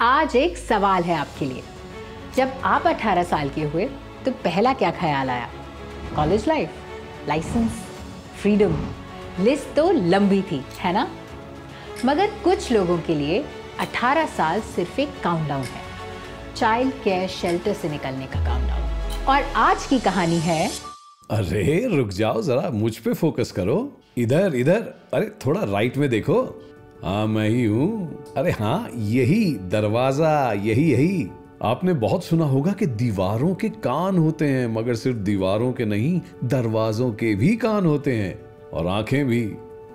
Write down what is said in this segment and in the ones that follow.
आज एक सवाल है आपके लिए। जब आप 18 साल के हुए तो पहला क्या ख्याल आया? College life, license, freedom, list तो लंबी थी, है ना? मगर कुछ लोगों के लिए 18 साल सिर्फ एक काउंटडाउन है, चाइल्ड केयर शेल्टर से निकलने का काउंटडाउन। और आज की कहानी है। अरे रुक जाओ जरा, मुझ पे फोकस करो। इधर इधर, अरे थोड़ा राइट में देखो। हाँ मैं ही हूँ। अरे हाँ, यही दरवाजा, यही। आपने बहुत सुना होगा कि दीवारों के कान होते हैं, मगर सिर्फ दीवारों के नहीं, दरवाजों के भी कान होते हैं और आंखें भी।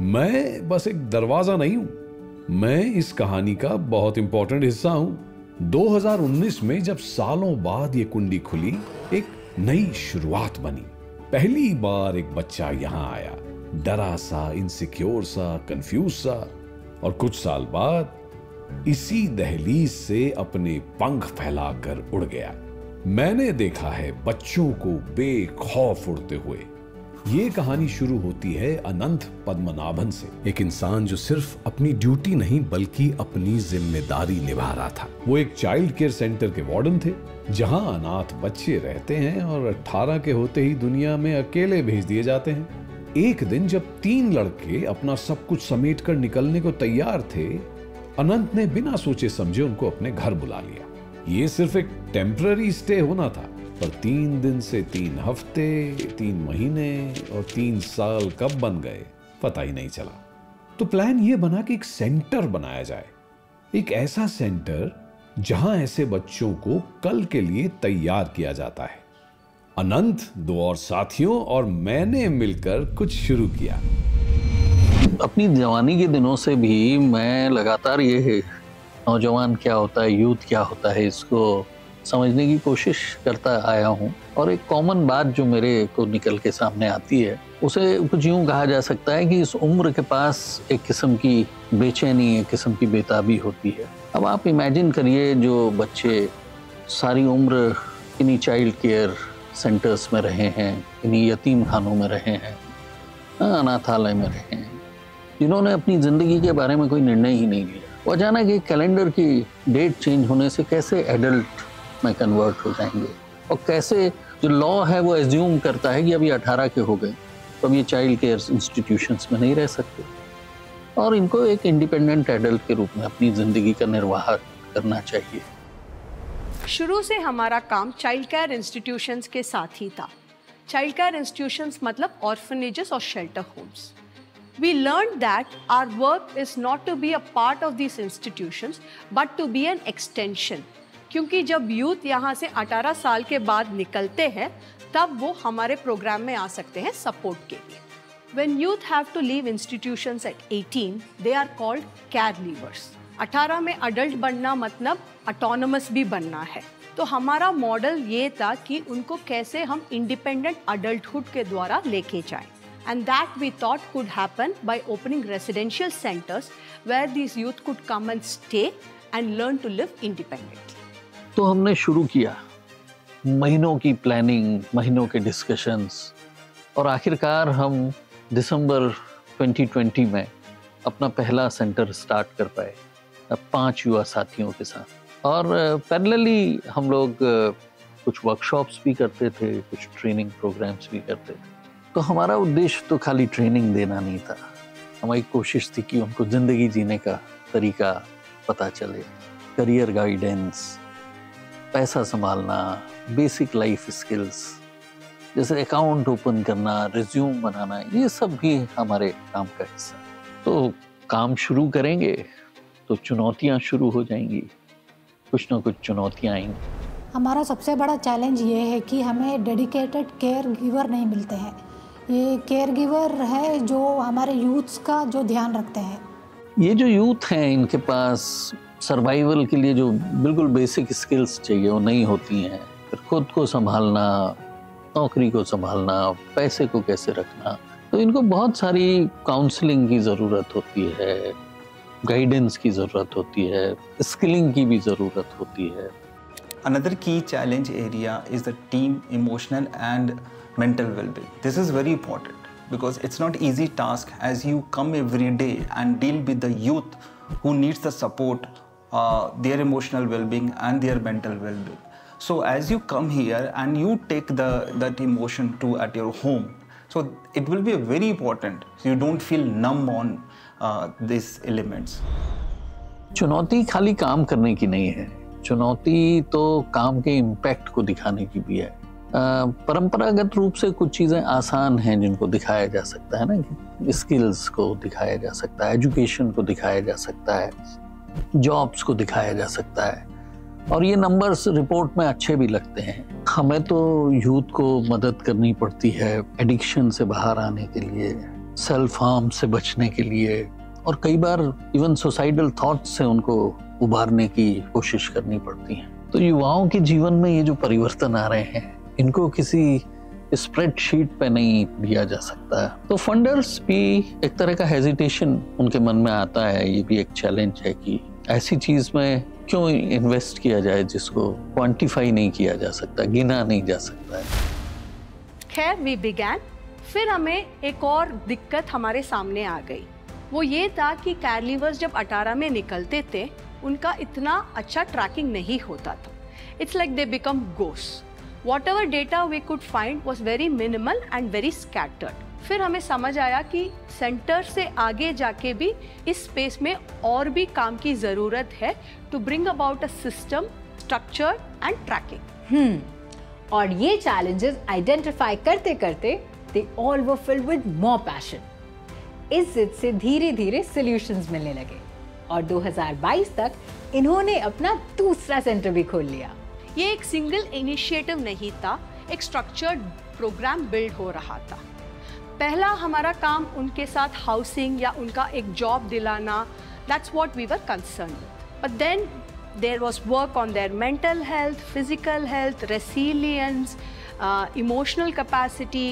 मैं बस एक दरवाजा नहीं हूँ, मैं इस कहानी का बहुत इंपॉर्टेंट हिस्सा हूँ। 2019 में जब सालों बाद ये कुंडी खुली, एक नई शुरुआत बनी। पहली बार एक बच्चा यहाँ आया, डरा सा, इनसिक्योर सा, कंफ्यूज सा, और कुछ साल बाद इसी दहलीज से अपने पंख फैलाकर उड़ गया। मैंने देखा है बच्चों को बेखौफ उड़ते हुए। ये कहानी शुरू होती है अनंत पद्मनाभन से, एक इंसान जो सिर्फ अपनी ड्यूटी नहीं बल्कि अपनी जिम्मेदारी निभा रहा था। वो एक चाइल्ड केयर सेंटर के वार्डन थे, जहां अनाथ बच्चे रहते हैं और 18 के होते ही दुनिया में अकेले भेज दिए जाते हैं। एक दिन जब 3 लड़के अपना सब कुछ समेटकर निकलने को तैयार थे, अनंत ने बिना सोचे समझे उनको अपने घर बुला लिया। ये सिर्फ एक टेम्पररी स्टे होना था, पर 3 दिन से 3 हफ्ते, 3 महीने और 3 साल कब बन गए पता ही नहीं चला। तो प्लान ये बना कि एक सेंटर बनाया जाए, एक ऐसा सेंटर जहां ऐसे बच्चों को कल के लिए तैयार किया जाता है। अनंत, 2 और साथियों और मैंने मिलकर कुछ शुरू किया। अपनी जवानी के दिनों से भी मैं लगातार ये नौजवान क्या होता है, यूथ क्या होता है, इसको समझने की कोशिश करता आया हूँ। और एक कॉमन बात जो मेरे को निकल के सामने आती है, उसे कुछ यूँ कहा जा सकता है कि इस उम्र के पास एक किस्म की बेचैनी, एक किस्म की बेताबी होती है। अब आप इमेजिन करिए, जो बच्चे सारी उम्र इन्हीं चाइल्ड केयर सेंटर्स में रहे हैं, इन्हीं यतीम खानों में रहे हैं, अनाथालय में रहे हैं, जिन्होंने अपनी ज़िंदगी के बारे में कोई निर्णय ही नहीं लिया, वो अचानक एक कैलेंडर की डेट चेंज होने से कैसे एडल्ट में कन्वर्ट हो जाएंगे, और कैसे जो लॉ है वो एज्यूम करता है कि अभी 18 के हो गए तो अब ये चाइल्ड केयर इंस्टीट्यूशंस में नहीं रह सकते और इनको एक इंडिपेंडेंट एडल्ट के रूप में अपनी ज़िंदगी का निर्वाह करना चाहिए। शुरू से हमारा काम चाइल्ड केयर इंस्टीट्यूशंस के साथ ही था। चाइल्ड केयर इंस्टीट्यूशंस मतलब ऑर्फनेजेस और shelter homes. We learned that our work is not to be a part of these institutions, but to be an extension. क्योंकि जब यूथ यहाँ से 18 साल के बाद निकलते हैं, तब वो हमारे प्रोग्राम में आ सकते हैं सपोर्ट के लिए। When youth have to leave institutions at 18, they are called care leavers. 18 में अडल्ट बनना मतलब ऑटोनमस भी बनना है। तो हमारा मॉडल ये था कि उनको कैसे हम इंडिपेंडेंट अडल्टहुड के द्वारा लेके जाएं। And that we thought could happen by opening residential centers where these youth could come and stay and learn to live independently. तो हमने शुरू किया, महीनों की प्लानिंग, महीनों के डिस्कशंस, और आखिरकार हम दिसंबर 2020 में अपना पहला सेंटर स्टार्ट कर पाए 5 युवा साथियों के साथ। और पैरेलली हम लोग कुछ वर्कशॉप्स भी करते थे, कुछ ट्रेनिंग प्रोग्राम्स भी करते थे। तो हमारा उद्देश्य तो खाली ट्रेनिंग देना नहीं था, हमारी कोशिश थी कि उनको ज़िंदगी जीने का तरीका पता चले, करियर गाइडेंस, पैसा संभालना, बेसिक लाइफ स्किल्स जैसे अकाउंट ओपन करना, रिज्यूम बनाना, ये सब भी हमारे काम का हिस्सा। तो काम शुरू करेंगे तो चुनौतियाँ शुरू हो जाएंगी, कुछ ना कुछ चुनौतियाँ आएंगी। हमारा सबसे बड़ा चैलेंज ये है कि हमें डेडिकेटेड केयर गिवर नहीं मिलते हैं। ये केयर गिवर है जो हमारे यूथ्स का जो ध्यान रखते हैं। ये जो यूथ हैं, इनके पास सर्वाइवल के लिए जो बिल्कुल बेसिक स्किल्स चाहिए वो नहीं होती हैं। फिर खुद को संभालना, नौकरी को संभालना, पैसे को कैसे रखना, तो इनको बहुत सारी काउंसलिंग की ज़रूरत होती है, गाइडेंस की ज़रूरत होती है, स्किलिंग की भी ज़रूरत होती है। Another key challenge area is the team emotional and mental well-being. This is very important because it's not easy task as you come every day and deal with the youth who needs the support their emotional well-being and their mental well-being. So as you come here and you take that emotion to at your home, so it will be very important. So you don't feel numb on these elements. चुनौती खाली काम करने की नहीं है, चुनौती तो काम के इम्पैक्ट को दिखाने की भी है। परंपरागत रूप से कुछ चीज़ें आसान हैं जिनको दिखाया जा सकता है ना, स्किल्स को दिखाया जा सकता है, एजुकेशन को दिखाया जा सकता है, जॉब्स को दिखाया जा सकता है, और ये नंबर्स रिपोर्ट में अच्छे भी लगते हैं। हमें तो यूथ को मदद करनी पड़ती है एडिक्शन से बाहर आने के लिए, सेल्फ हार्म से बचने के लिए, और कई बार इवन सुसाइडल थॉट्स से उनको उबारने की कोशिश करनी पड़ती है। तो युवाओं के जीवन में ये जो परिवर्तन आ रहे हैं, इनको किसी स्प्रेडशीट पे नहीं दिया जा सकता है। तो फंडर्स भी एक तरह का हेजिटेशन उनके मन में आता है। ये भी एक चैलेंज है कि ऐसी चीज में क्यों इन्वेस्ट किया जाए जिसको क्वांटिफाई नहीं किया जा सकता, गिना नहीं जा सकता है। खैर वी बिगैन, फिर हमें एक और दिक्कत हमारे सामने आ गई। वो ये था कि कैरलीवर्स जब 18 में निकलते थे उनका इतना अच्छा ट्रैकिंग नहीं होता था। It's like they become ghost. Whatever data we could find was very minimal and very scattered. फिर हमें समझ आया कि सेंटर से आगे जाके भी इस स्पेस में और भी काम की ज़रूरत है to bring about a system, structure and tracking. और ये challenges identify करते करते they all were filled with more passion. इस जिद से धीरे धीरे solutions मिलने लगे और 2022 तक इन्होंने अपना दूसरा सेंटर भी खोल लिया। ये एक सिंगल इनिशिएटिव नहीं था, एक स्ट्रक्चर्ड प्रोग्राम बिल्ड हो रहा था। पहला हमारा काम उनके साथ हाउसिंग या उनका एक जॉब दिलाना, that's what we were concerned with. But then there was work on their mental health, physical health, resilience, emotional capacity,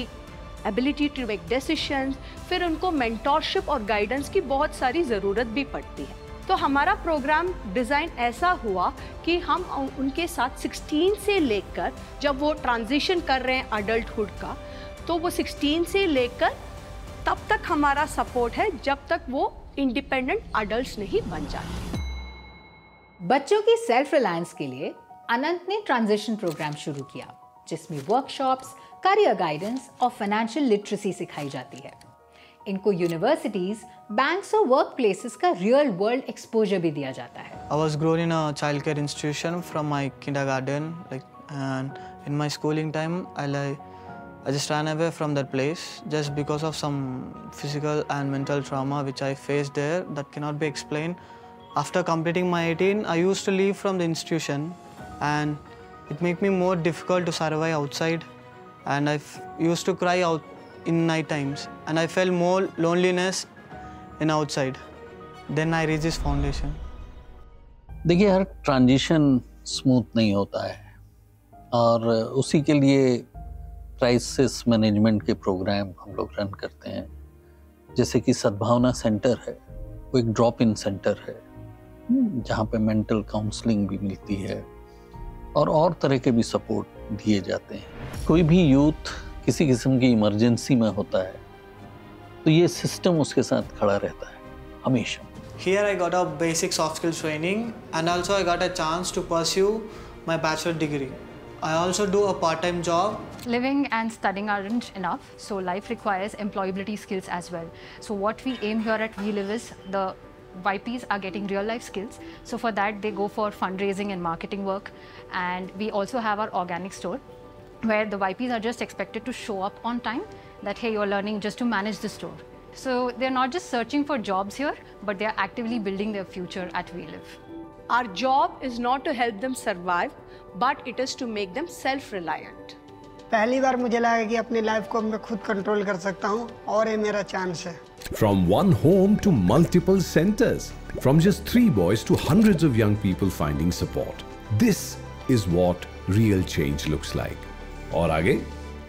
ability to make decisions. फिर उनको मेंटरशिप और गाइडेंस की बहुत सारी ज़रूरत भी पड़ती है। तो हमारा प्रोग्राम डिज़ाइन ऐसा हुआ कि हम उनके साथ 16 से लेकर, जब वो ट्रांजिशन कर रहे हैं अडल्टहुड का, तो वो 16 से लेकर तब तक हमारा सपोर्ट है जब तक वो इंडिपेंडेंट अडल्ट्स नहीं बन जाते। बच्चों की सेल्फ रिलायंस के लिए अनंत ने ट्रांजिशन प्रोग्राम शुरू किया, जिसमें वर्कशॉप्स, करियर गाइडेंस और फाइनेंशियल लिटरेसी सिखाई जाती है। इनको यूनिवर्सिटीज, बैंक्स और वर्क प्लेसेस का रियल वर्ल्ड एक्सपोजर भी दिया जाता है। I was grown in a childcare institution from my kindergarten, and in my schooling time, I just ran away from that place just because of some physical and mental trauma which I faced there that cannot be explained. After completing my 18, I used to leave from the institution, and it made me more difficult to survive outside, and I used to cry out in night times, and I felt more loneliness in outside. Then I reached this foundation. देखिए, हर transition smooth नहीं होता है, और उसी के लिए crisis management के programme हम लोग रन करते हैं। जैसे कि सद्भावना सेंटर है, वो एक ड्रॉप इन सेंटर है जहाँ पे मेंटल काउंसलिंग भी मिलती है और तरह के भी सपोर्ट दिए जाते हैं। कोई भी यूथ किसी किस्म की इमरजेंसी में होता है तो ये सिस्टम उसके साथ खड़ा रहता है हमेशा। Here I got a basic soft skills training, and also I got a chance to pursue my bachelor degree. I also do a part-time job. Living and studying aren't enough, so life requires employability skills as well. So what we aim here at We Live is the YPs are getting real life skills. So for that they go for fundraising and marketing work, and we also have our organic store where the YPs are just expected to show up on time, that hey, you're learning just to manage the store. So they're not just searching for jobs here, but they're actively building their future at We Live. Our job is not to help them survive, but it is to make them self-reliant. पहली बार मुझे लगा कि अपनी life को मैं खुद control कर सकता हूँ और ये मेरा चांस है। From one home to multiple centers, from just 3 boys to hundreds of young people finding support. This is what real change looks like. और आगे?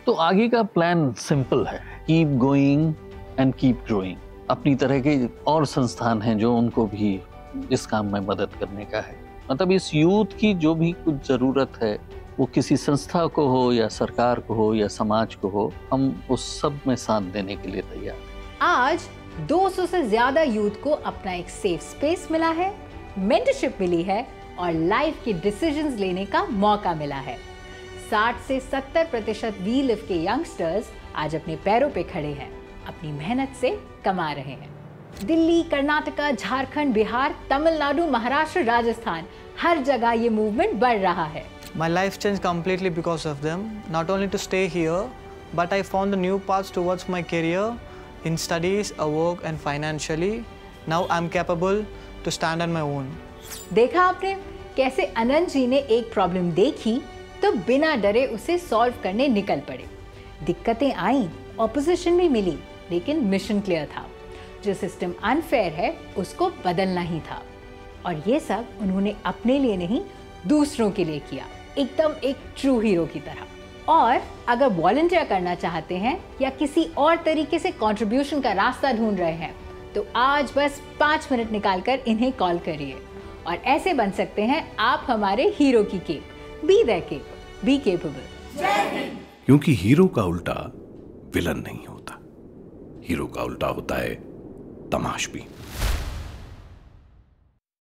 तो आगे का प्लान सिंपल है, keep going and keep growing. अपनी तरह के और संस्थान हैं जो उनको भी इस काम में मदद करने का है। मतलब इस यूथ की जो भी कुछ ज़रूरत है, वो किसी संस्था को हो या सरकार को हो या समाज को हो, हम उस सब में साथ देने के लिए तैयार हैं। आज 200 से ज्यादा यूथ को अपना एक सेफ स्पेस मिला है, मेंटरशिप मिली है और लाइफ के डिसीजंस लेने का मौका मिला है। 60 से 70% वी लिव के यंगस्टर्स आज अपने पैरों पे खड़े हैं, अपनी मेहनत से कमा रहे हैं। दिल्ली, कर्नाटका, झारखंड, बिहार, तमिलनाडु, महाराष्ट्र, राजस्थान, हर जगह ये मूवमेंट बढ़ रहा है। My life changed completely because of them. Not only to stay here, but I found a new path towards my career in studies, work and financially. Now I'm capable to stand on my own. देखा आपने कैसे अनंत जी ने एक problem देखी तो बिना डरे उसे सॉल्व करने निकल पड़े। दिक्कतें आईं, ऑपोजिशन भी मिली, लेकिन मिशन क्लियर था। जो सिस्टम अनफेयर है उसको बदलना ही था। और ये सब उन्होंने अपने लिए नहीं, दूसरों के लिए किया, एकदम एक ट्रू हीरो की तरह। और अगर वॉलंटियर करना चाहते हैं या किसी और तरीके से कंट्रीब्यूशन का रास्ता ढूंढ रहे हैं तो आज बस 5 मिनट निकालकर इन्हें कॉल करिए और ऐसे बन सकते हैं आप हमारे हीरो की cape. Be their cape, be capable. क्योंकि हीरो का उल्टा विलन नहीं होता, हीरो का उल्टा होता है तमाशबीन।